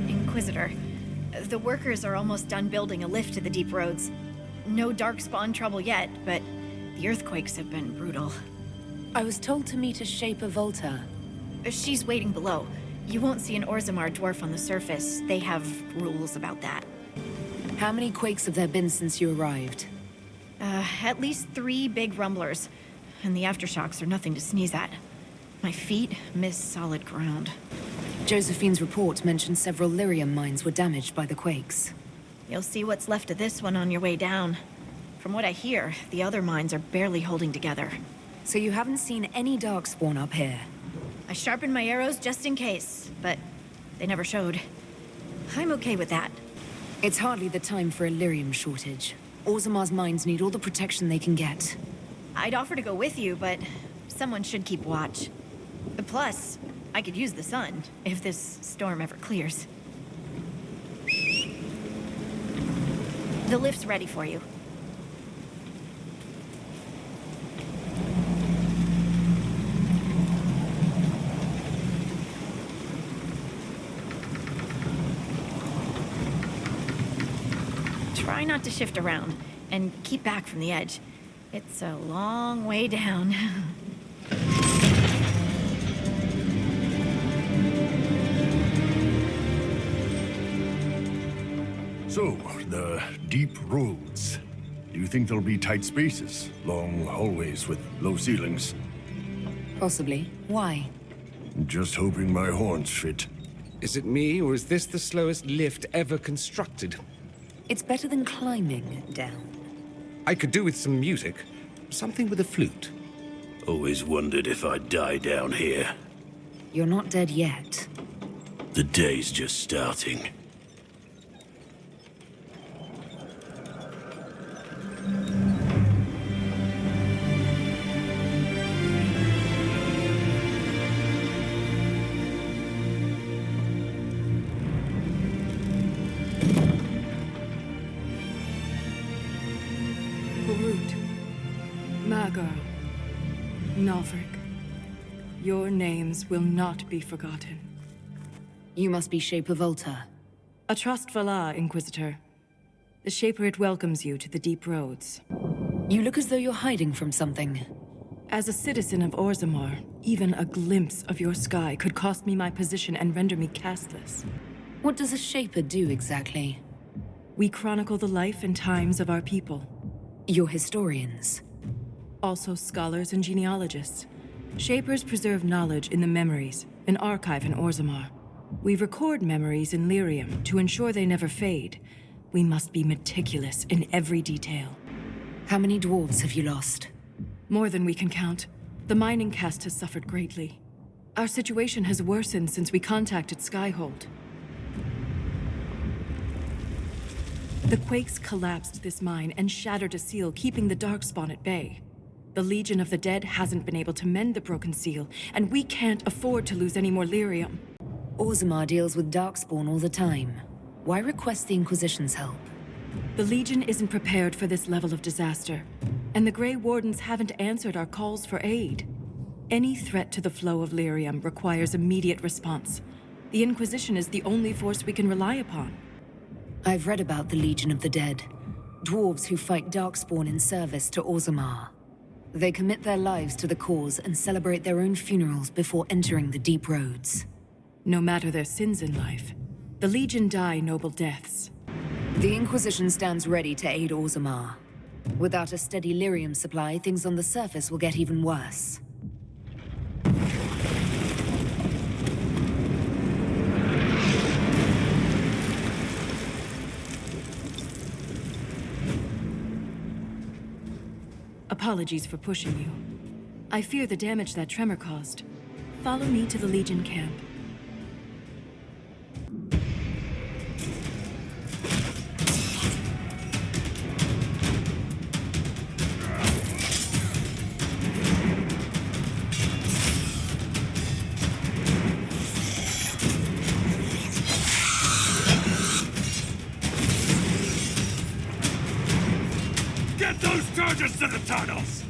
Inquisitor, the workers are almost done building a lift to the deep roads. No darkspawn trouble yet, but the earthquakes have been brutal. I was told to meet a Shaper Volta. She's waiting below. You won't see an Orzammar dwarf on the surface. They have rules about that. How many quakes have there been since you arrived? At least 3 big rumblers. And the aftershocks are nothing to sneeze at. My feet miss solid ground. Josephine's report mentioned several lyrium mines were damaged by the quakes. You'll see what's left of this one on your way down. From what I hear, the other mines are barely holding together. So you haven't seen any darkspawn up here? I sharpened my arrows just in case, but they never showed. I'm okay with that. It's hardly the time for a lyrium shortage. Orzammar's mines need all the protection they can get. I'd offer to go with you, but someone should keep watch. Plus, I could use the sun, if this storm ever clears. The lift's ready for you. Try not to shift around, and keep back from the edge. It's a long way down. So, the deep roads. Do you think there'll be tight spaces? Long hallways with low ceilings? Possibly. Why? Just hoping my horns fit. Is it me, or is this the slowest lift ever constructed? It's better than climbing down. I could do with some music. Something with a flute. Always wondered if I'd die down here. You're not dead yet. The day's just starting. Nalfric, your names will not be forgotten. You must be Shaper Volta. A Trustvala, Inquisitor. The Shaper it welcomes you to the deep roads. You look as though you're hiding from something. As a citizen of Orzammar, even a glimpse of your sky could cost me my position and render me castless. What does a Shaper do exactly? We chronicle the life and times of our people. You're historians. Also scholars and genealogists. Shapers preserve knowledge in the memories, an archive in Orzammar. We record memories in lyrium to ensure they never fade. We must be meticulous in every detail. How many dwarves have you lost? More than we can count. The mining caste has suffered greatly. Our situation has worsened since we contacted Skyhold. The quakes collapsed this mine and shattered a seal, keeping the Darkspawn at bay. The Legion of the Dead hasn't been able to mend the broken seal, and we can't afford to lose any more lyrium. Orzammar deals with Darkspawn all the time. Why request the Inquisition's help? The Legion isn't prepared for this level of disaster, and the Grey Wardens haven't answered our calls for aid. Any threat to the flow of lyrium requires immediate response. The Inquisition is the only force we can rely upon. I've read about the Legion of the Dead. Dwarves who fight Darkspawn in service to Orzammar. They commit their lives to the cause and celebrate their own funerals before entering the deep roads. No matter their sins in life, the Legion die noble deaths. The Inquisition stands ready to aid Orzammar. Without a steady lyrium supply, things on the surface will get even worse. Apologies for pushing you. I fear the damage that tremor caused. Follow me to the Legion camp. to the tunnels!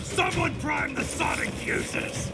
Someone prime the sonic fuses!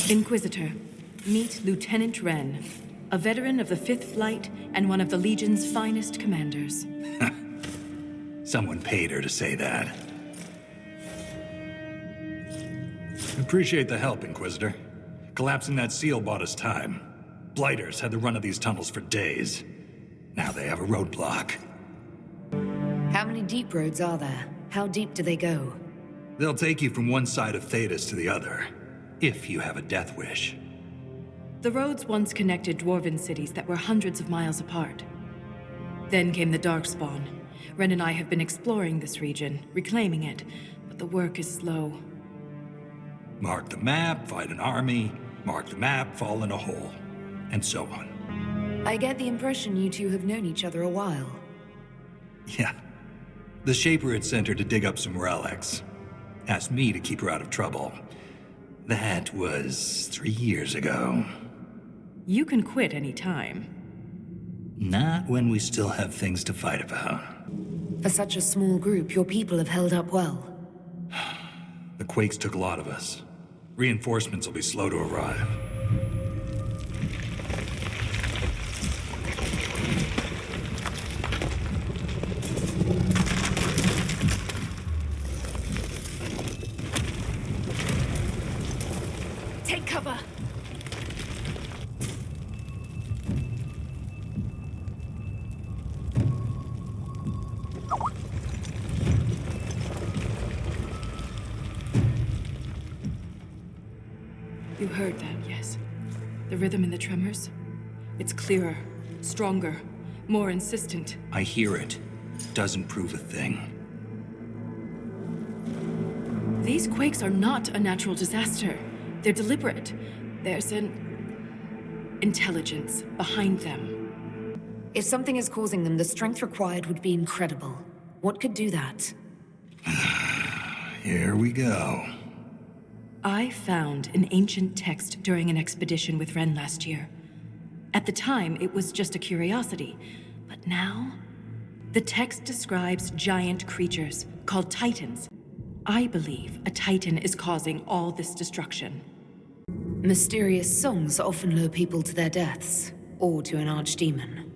Inquisitor, meet Lieutenant Wren, a veteran of the 5th Flight and one of the Legion's finest commanders. Someone paid her to say that. Appreciate the help, Inquisitor. Collapsing that seal bought us time. Blighters had the run of these tunnels for days. Now they have a roadblock. How many deep roads are there? How deep do they go? They'll take you from one side of Thetis to the other, if you have a death wish. The roads once connected dwarven cities that were hundreds of miles apart. Then came the Darkspawn. Ren and I have been exploring this region, reclaiming it, but the work is slow. Mark the map, fight an army. Mark the map, fall in a hole. And so on. I get the impression you two have known each other a while. Yeah. The Shaper had sent her to dig up some relics. Asked me to keep her out of trouble. That was 3 years ago. You can quit any time. Not when we still have things to fight about. For such a small group, your people have held up well. The Quakes took a lot of us. Reinforcements will be slow to arrive. Take cover! You heard that, yes? The rhythm and the tremors? It's clearer, stronger, more insistent. I hear it. Doesn't prove a thing. These quakes are not a natural disaster. They're deliberate. There's an intelligence behind them. If something is causing them, the strength required would be incredible. What could do that? Here we go. I found an ancient text during an expedition with Ren last year. At the time, it was just a curiosity. But now, the text describes giant creatures called Titans. I believe a Titan is causing all this destruction. Mysterious songs often lure people to their deaths, or to an archdemon.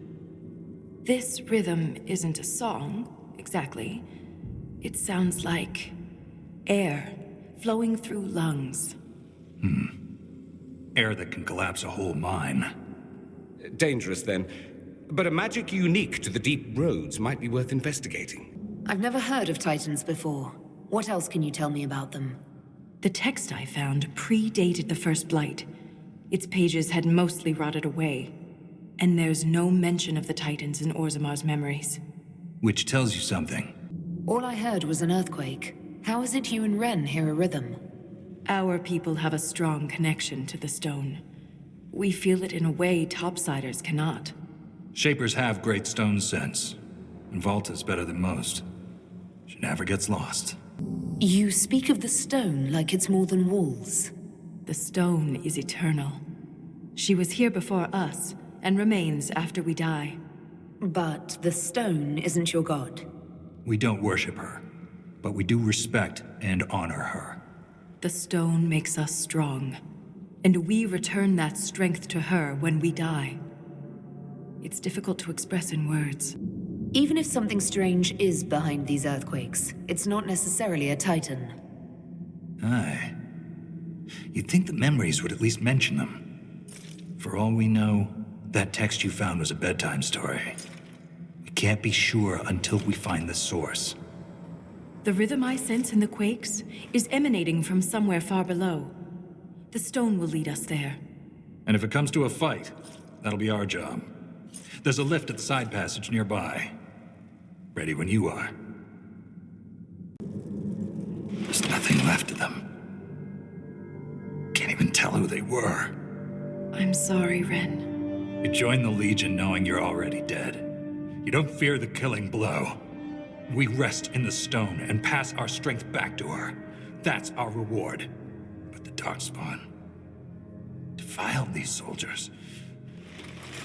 This rhythm isn't a song, exactly. It sounds like air flowing through lungs. Air that can collapse a whole mine. Dangerous, then. But a magic unique to the deep roads might be worth investigating. I've never heard of Titans before. What else can you tell me about them? The text I found predated the First Blight. Its pages had mostly rotted away. And there's no mention of the Titans in Orzamar's memories. Which tells you something. All I heard was an earthquake. How is it you and Ren hear a rhythm? Our people have a strong connection to the stone. We feel it in a way topsiders cannot. Shapers have great stone sense. And Volta's better than most. She never gets lost. You speak of the stone like it's more than walls. The stone is eternal. She was here before us, and remains after we die. But the stone isn't your god. We don't worship her, but we do respect and honor her. The stone makes us strong, and we return that strength to her when we die. It's difficult to express in words. Even if something strange is behind these earthquakes, it's not necessarily a Titan. Aye. You'd think the memories would at least mention them. For all we know, that text you found was a bedtime story. We can't be sure until we find the source. The rhythm I sense in the quakes is emanating from somewhere far below. The stone will lead us there. And if it comes to a fight, that'll be our job. There's a lift at the side passage nearby. Ready when you are. There's nothing left of them. Can't even tell who they were. I'm sorry, Ren. You join the Legion knowing you're already dead. You don't fear the killing blow. We rest in the stone and pass our strength back to her. That's our reward. But the Darkspawn defiled these soldiers.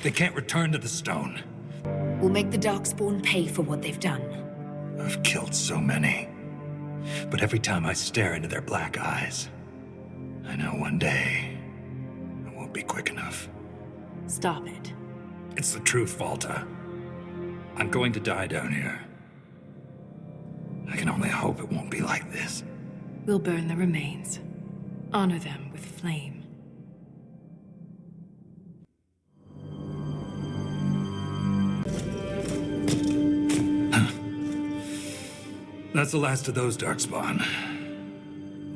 They can't return to the stone. We'll make the Darkspawn pay for what they've done. I've killed so many. But every time I stare into their black eyes, I know one day it won't be quick enough. Stop it. It's the truth, Volta. I'm going to die down here. I can only hope it won't be like this. We'll burn the remains. Honor them with flame. That's the last of those, Darkspawn.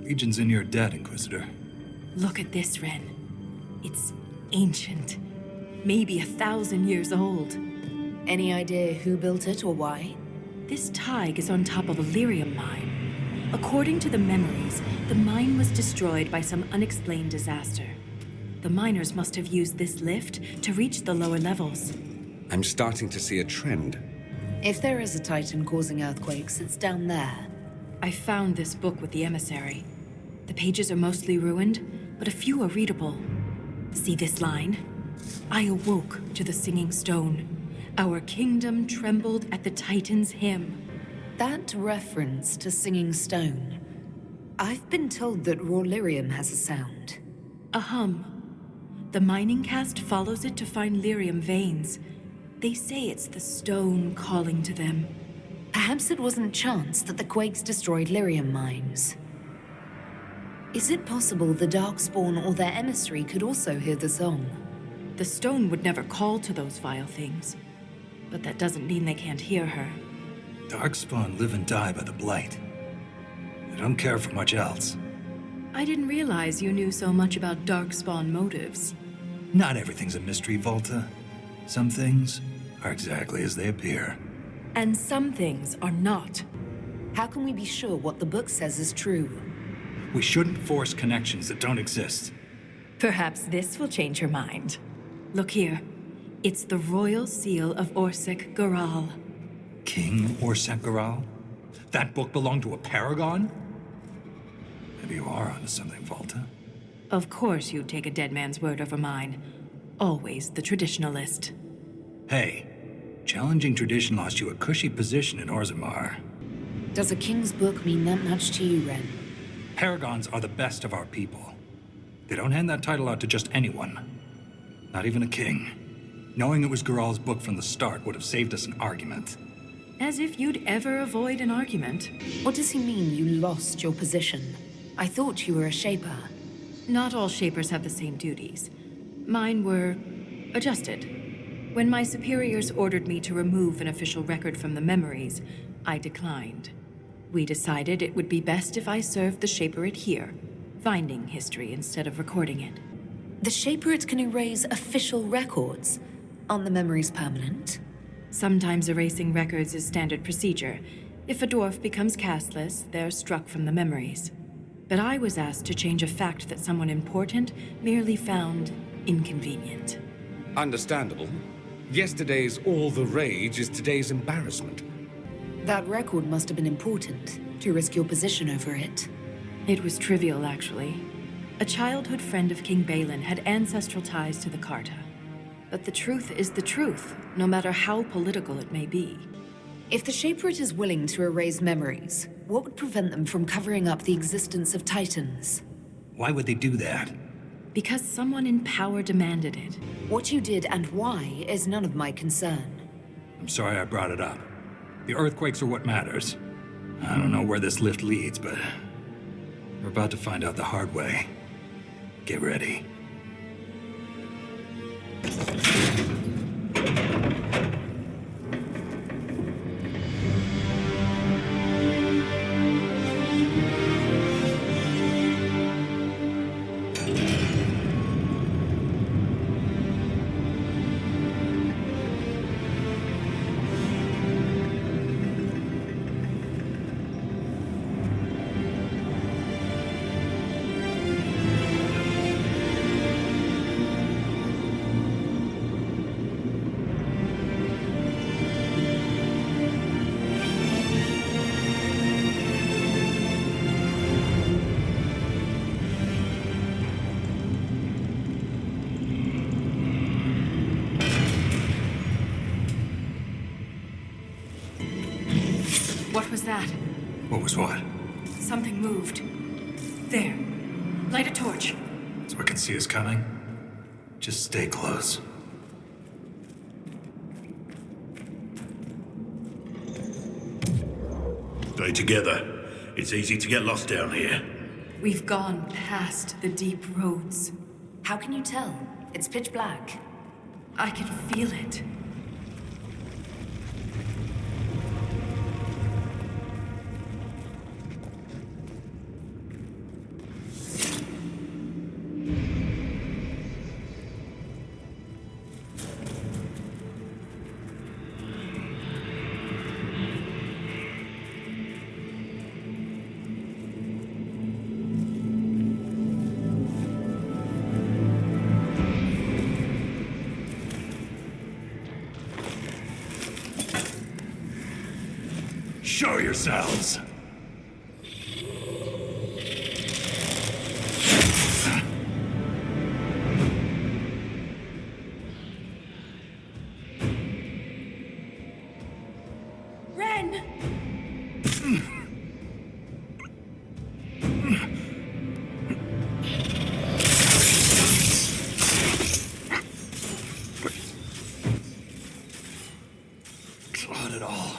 Legion's in your debt, Inquisitor. Look at this, Ren. It's ancient. Maybe 1,000 years old. Any idea who built it or why? This Tig is on top of a lyrium mine. According to the memories, the mine was destroyed by some unexplained disaster. The miners must have used this lift to reach the lower levels. I'm starting to see a trend. If there is a Titan causing earthquakes, it's down there. I found this book with the emissary. The pages are mostly ruined, but a few are readable. See this line? I awoke to the singing stone. Our kingdom trembled at the Titan's hymn. That reference to singing stone. I've been told that raw lyrium has a sound. A hum. The mining cast follows it to find lyrium veins. They say it's the stone calling to them. Perhaps it wasn't chance that the quakes destroyed lyrium mines. Is it possible the Darkspawn or their emissary could also hear the song? The stone would never call to those vile things. But that doesn't mean they can't hear her. Darkspawn live and die by the Blight. They don't care for much else. I didn't realize you knew so much about Darkspawn motives. Not everything's a mystery, Volta. Some things are exactly as they appear. And some things are not. How can we be sure what the book says is true? We shouldn't force connections that don't exist. Perhaps this will change her mind. Look here. It's the royal seal of Orsec Garal. King Orsec Garal? That book belonged to a paragon? Maybe you are onto something, Volta. Of course you'd take a dead man's word over mine. Always the traditionalist. Hey, challenging tradition lost you a cushy position in Orzammar. Does a king's book mean that much to you, Ren? Paragons are the best of our people. They don't hand that title out to just anyone. Not even a king. Knowing it was Garal's book from the start would have saved us an argument. As if you'd ever avoid an argument. What does he mean you lost your position? I thought you were a Shaper. Not all Shapers have the same duties. Mine were adjusted. When my superiors ordered me to remove an official record from the memories, I declined. We decided it would be best if I served the Shaperate here, finding history instead of recording it. The Shaperate can erase official records. Aren't the memories permanent? Sometimes erasing records is standard procedure. If a dwarf becomes castless, they're struck from the memories. But I was asked to change a fact that someone important merely found inconvenient. Understandable. Yesterday's all the rage is today's embarrassment. That record must have been important, to risk your position over it. It was trivial, actually. A childhood friend of King Balin had ancestral ties to the Carta. But the truth is the truth, no matter how political it may be. If the Shaperate is willing to erase memories, what would prevent them from covering up the existence of Titans? Why would they do that? Because someone in power demanded it. What you did and why is none of my concern. I'm sorry I brought it up. The earthquakes are what matters. I don't know where this lift leads, but we're about to find out the hard way. Get ready. What was that? What was what? Something moved. There. Light a torch. So we can see us coming? Just stay close. Stay together. It's easy to get lost down here. We've gone past the deep roads. How can you tell? It's pitch black. I can feel it. Show yourselves! Ren! Not at all.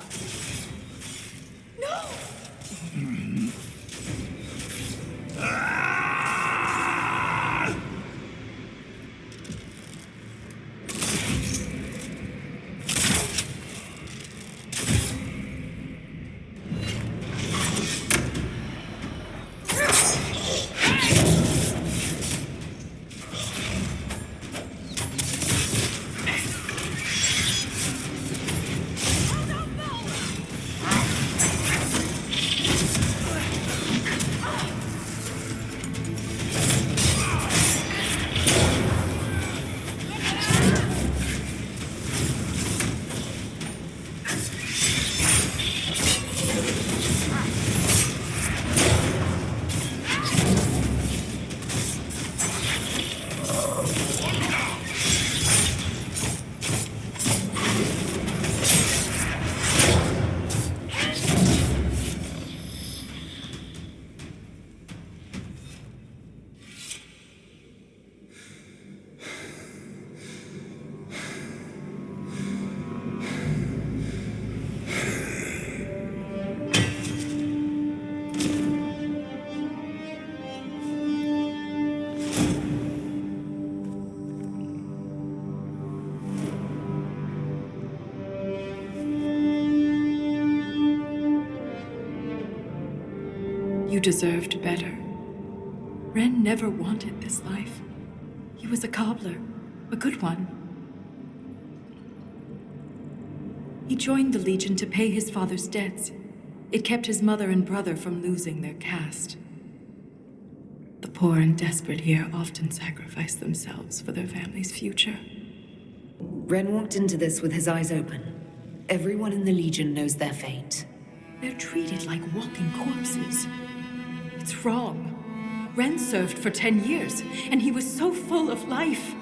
You deserved better. Ren never wanted this life. He was a cobbler, a good one. He joined the Legion to pay his father's debts. It kept his mother and brother from losing their caste. The poor and desperate here often sacrifice themselves for their family's future. Ren walked into this with his eyes open. Everyone in the Legion knows their fate. They're treated like walking corpses. It's wrong. Ren served for 10 years, and he was so full of life.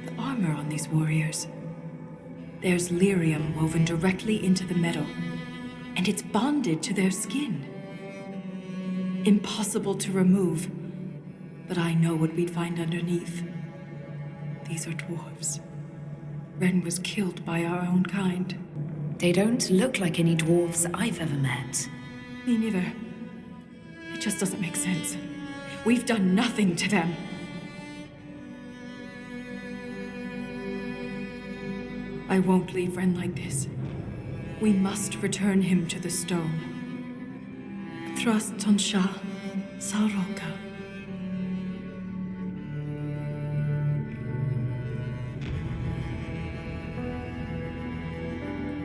The armor on these warriors. There's lyrium woven directly into the metal, and it's bonded to their skin. Impossible to remove, but I know what we'd find underneath. These are dwarves. Ren was killed by our own kind. They don't look like any dwarves I've ever met. Me neither. It just doesn't make sense. We've done nothing to them. I won't leave Ren like this. We must return him to the stone. Thrust Tonsha Sauroka.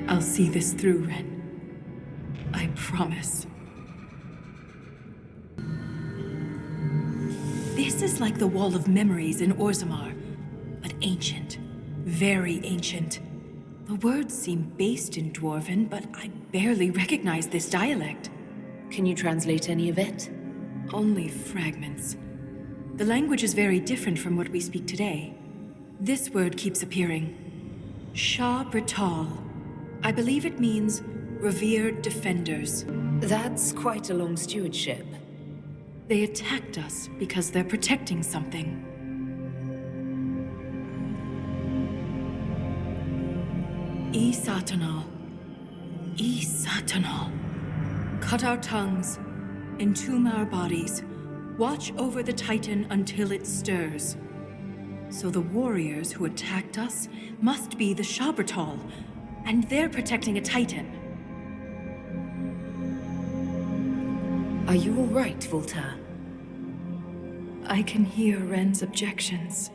I'll see this through, Ren. I promise. This is like the Wall of Memories in Orzammar, but ancient. Very ancient. The words seem based in Dwarven, but I barely recognize this dialect. Can you translate any of it? Only fragments. The language is very different from what we speak today. This word keeps appearing. Shah Brital. I believe it means revered defenders. That's quite a long stewardship. They attacked us because they're protecting something. Satanal. Satanal. Cut our tongues, entomb our bodies, watch over the Titan until it stirs. So the warriors who attacked us must be the Shabratal, and they're protecting a Titan. Are you all right, Volta? I can hear Ren's objections.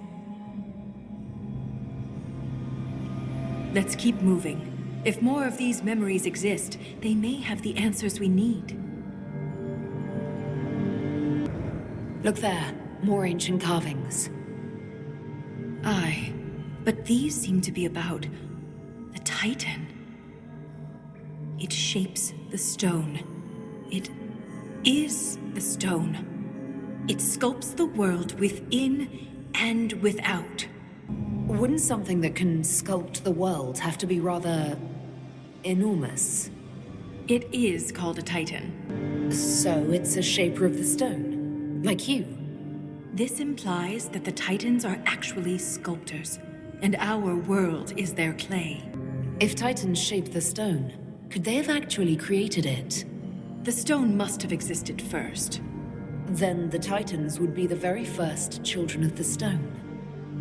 Let's keep moving. If more of these memories exist, they may have the answers we need. Look there, more ancient carvings. Aye, but these seem to be about the Titan. It shapes the stone. It is the stone. It sculpts the world within and without. Wouldn't something that can sculpt the world have to be rather enormous? It is called a Titan. So it's a shaper of the stone, like you. This implies that the Titans are actually sculptors, and our world is their clay. If Titans shaped the stone, could they have actually created it? The stone must have existed first. Then the Titans would be the very first children of the stone.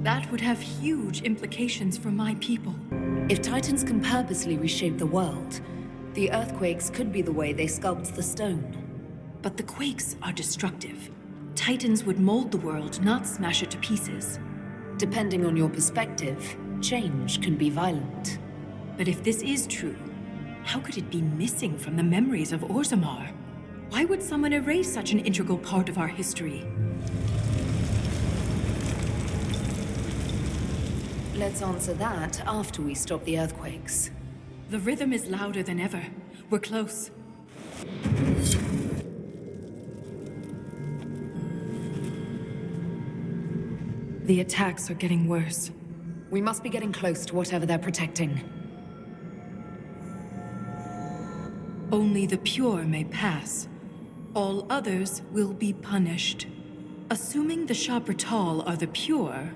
That would have huge implications for my people. If Titans can purposely reshape the world, the earthquakes could be the way they sculpt the stone. But the quakes are destructive. Titans would mold the world, not smash it to pieces. Depending on your perspective, change can be violent. But if this is true, how could it be missing from the memories of Orzammar? Why would someone erase such an integral part of our history? Let's answer that after we stop the earthquakes. The rhythm is louder than ever. We're close. The attacks are getting worse. We must be getting close to whatever they're protecting. Only the pure may pass. All others will be punished. Assuming the Shabratal are the pure,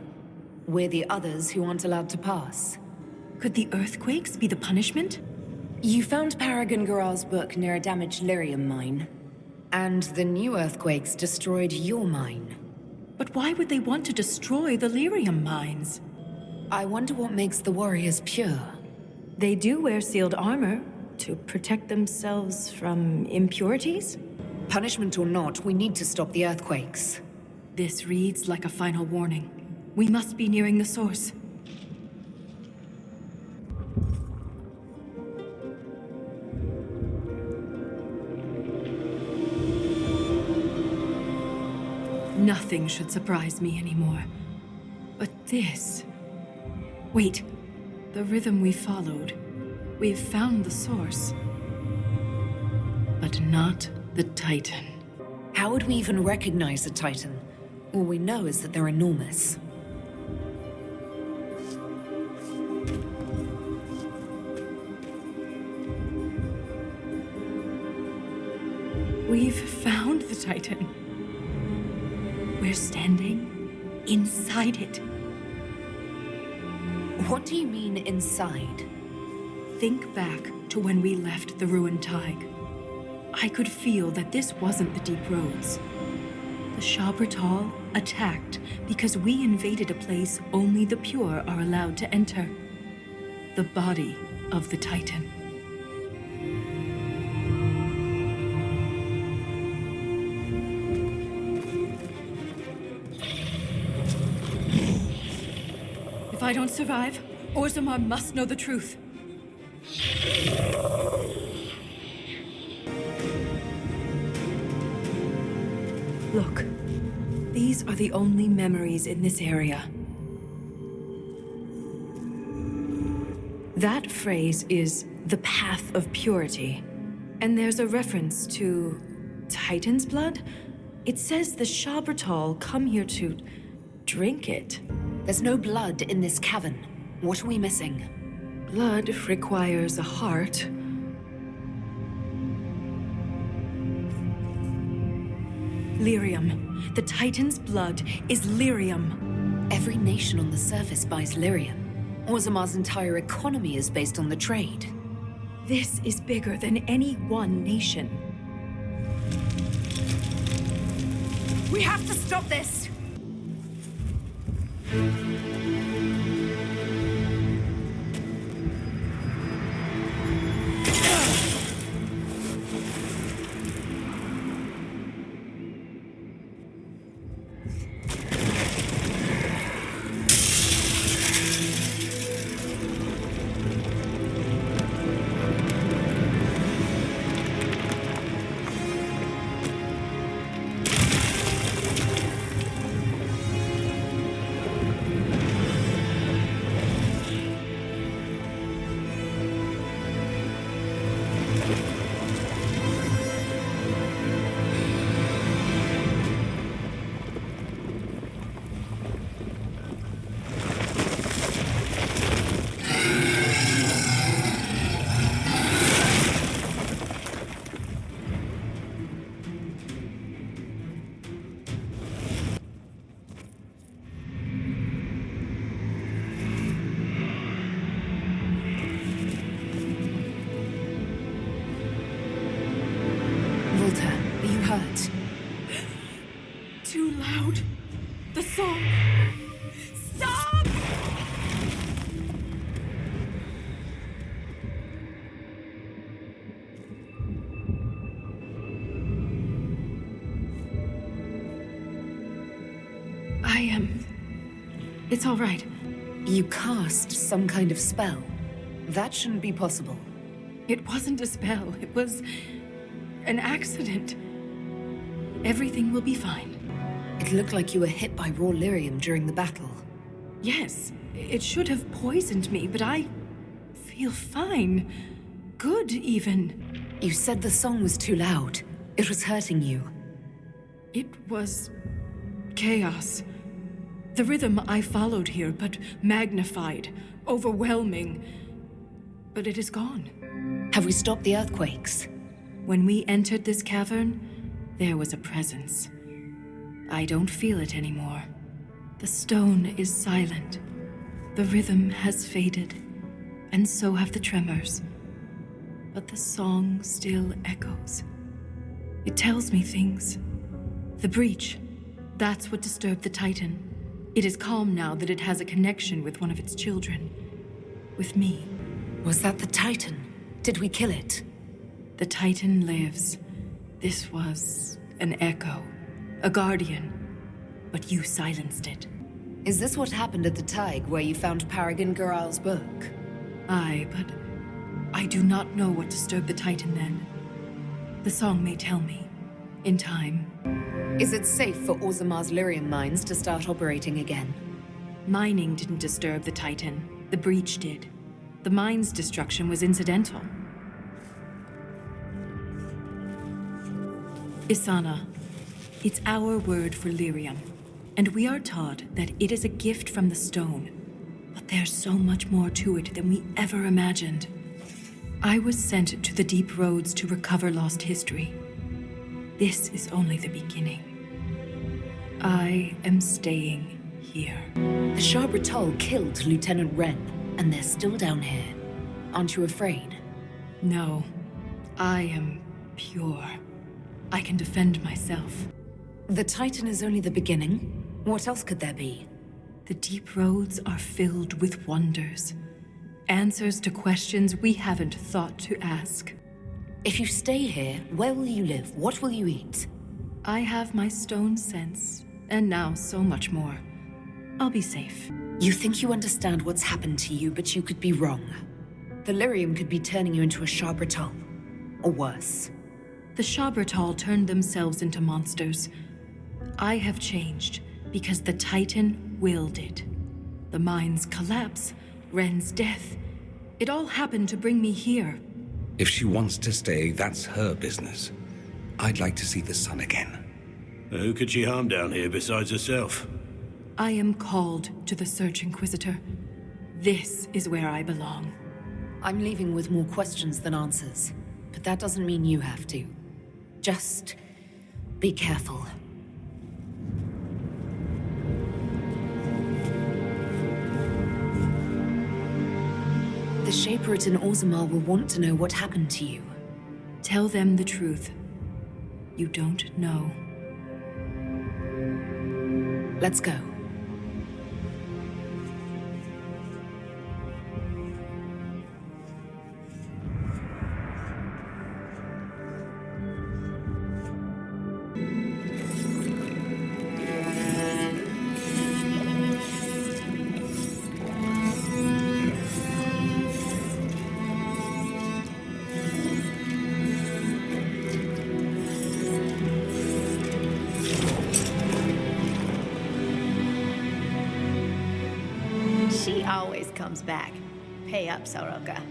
We're the others who aren't allowed to pass. could the earthquakes be the punishment? You found Paragon Garar's book near a damaged lyrium mine. And the new earthquakes destroyed your mine. But why would they want to destroy the lyrium mines? I wonder what makes the warriors pure. They do wear sealed armor to protect themselves from impurities? Punishment or not, we need to stop the earthquakes. This reads like a final warning. We must be nearing the source. Nothing should surprise me anymore. But this... Wait, the rhythm we followed. We've found the source. But not the Titan. How would we even recognize a Titan? All we know is that they're enormous. We've found the Titan. We're standing inside it. What do you mean, inside? Think back to when we left the ruined Tig. I could feel that this wasn't the Deep Roads. The Shabratal attacked because we invaded a place only the pure are allowed to enter. The body of the Titan. If I don't survive, Orzammar must know the truth. Look, these are the only memories in this area. That phrase is the path of purity. And there's a reference to Titan's blood? It says the Shabratal come here to drink it. There's no blood in this cavern. What are we missing? Blood requires a heart. Lyrium. The Titan's blood is lyrium. Every nation on the surface buys lyrium. Orzammar's entire economy is based on the trade. This is bigger than any one nation. We have to stop this! Too loud. The song. Stop! It's all right. You cast some kind of spell. That shouldn't be possible. It wasn't a spell. It was an accident. Everything will be fine. It looked like you were hit by raw lyrium during the battle. Yes, it should have poisoned me, but I feel fine. Good, even. You said the song was too loud. It was hurting you. It was chaos. The rhythm I followed here, but magnified, overwhelming. But it is gone. Have we stopped the earthquakes? When we entered this cavern, there was a presence. I don't feel it anymore. The stone is silent. The rhythm has faded, and so have the tremors. But the song still echoes. It tells me things. The breach, that's what disturbed the Titan. It is calm now that it has a connection with one of its children. With me. Was that the Titan? Did we kill it? The Titan lives. This was an echo. A guardian. But you silenced it. Is this what happened at the Tig, where you found Paragon Garal's book? Aye, but I do not know what disturbed the Titan then. The song may tell me. In time. Is it safe for Orzammar's lyrium mines to start operating again? Mining didn't disturb the Titan. The breach did. The mine's destruction was incidental. Alyssana. It's our word for lyrium. And we are taught that it is a gift from the stone. But there's so much more to it than we ever imagined. I was sent to the deep roads to recover lost history. This is only the beginning. I am staying here. The Shabratol killed Lieutenant Wren, and they're still down here. Aren't you afraid? No, I am pure. I can defend myself. The Titan is only the beginning. What else could there be? The deep roads are filled with wonders. Answers to questions we haven't thought to ask. If you stay here, where will you live? What will you eat? I have my stone sense, and now so much more. I'll be safe. You think you understand what's happened to you, but you could be wrong. The lyrium could be turning you into a Shabratol. Or worse. The Shabratol turned themselves into monsters. I have changed because the Titan willed it. The mine's collapse, Wren's death. It all happened to bring me here. If she wants to stay, that's her business. I'd like to see the sun again. Who could she harm down here besides herself? I am called to the Search Inquisitor. This is where I belong. I'm leaving with more questions than answers. But that doesn't mean you have to. Just be careful. The Shaperate in Orzammar will want to know what happened to you. Tell them the truth. You don't know. Let's go. She always comes back. Pay up, Soroka.